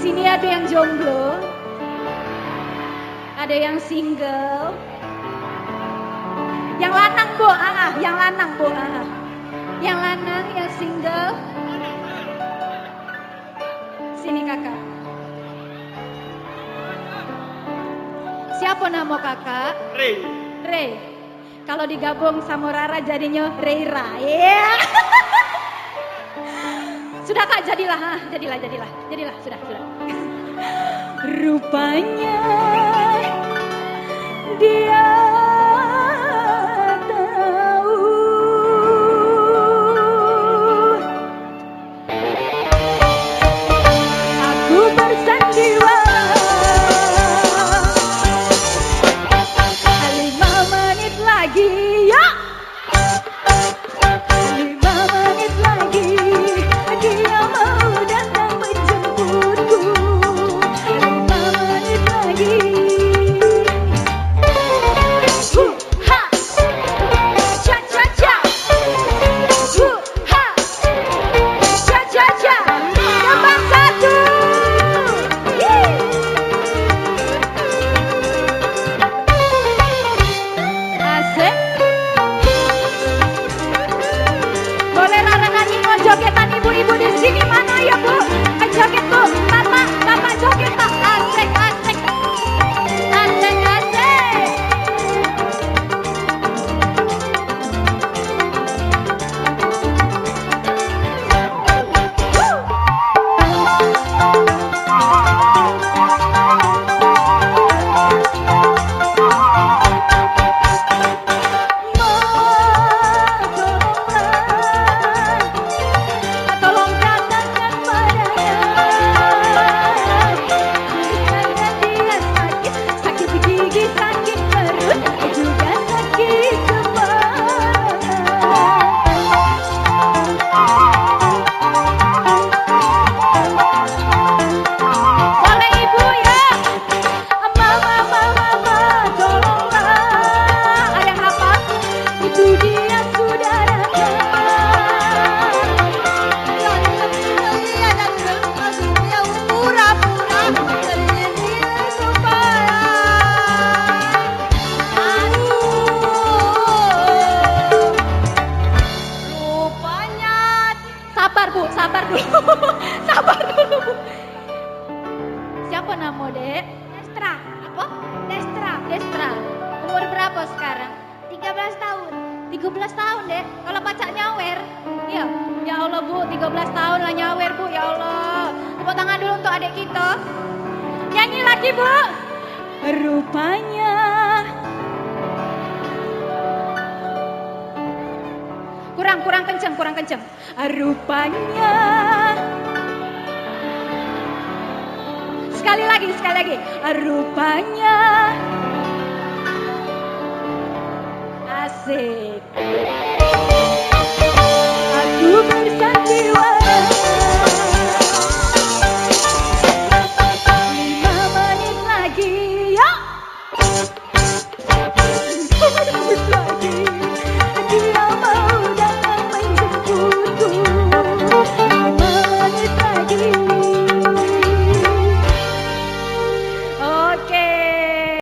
sini ada yang jomblo, ada yang single, yang lanang bu, yang lanang bu, yang lanang, yang single, sini kakak. Siapa nama kakak? Ray. Ray. Kalau digabung sama Rara jadinya Reira. Yeah. Sudah kak, jadilah, sudah. Rupanya dia tahu aku bersandiwara 5 menit lagi ya. 5 menit lagi dia mau datang menjemputku. 5 menit lagi. Ha, cha cha cha. Ha, cha cha cha. Nomor 1. Asik. Boleh Rara nyanyi jogetan ibu-ibu di sini mana ya bu? Joget bu, bapak joget tak? Asik. Tolong katakan padanya dia sakit gigi, sakit perut, juga sakit kepala. Boleh ibu ya, mama, tolonglah. Ada yang hafal? Itu dia sudah datang. Sabar dulu. Sabar dulu. Siapa nama dek? Destra. Apa? Destra. Umur berapa sekarang? 13 tahun. 13 tahun dek. Kalau pacak nyawer. Iya. Ya Allah bu, 13 tahun lah nyawer bu. Ya Allah. Tepuk tangan dulu untuk adik kita. Nyanyi lagi bu. Rupanya. Kurang kenceng. Rupanya. Sekali lagi. Rupanya. Asik.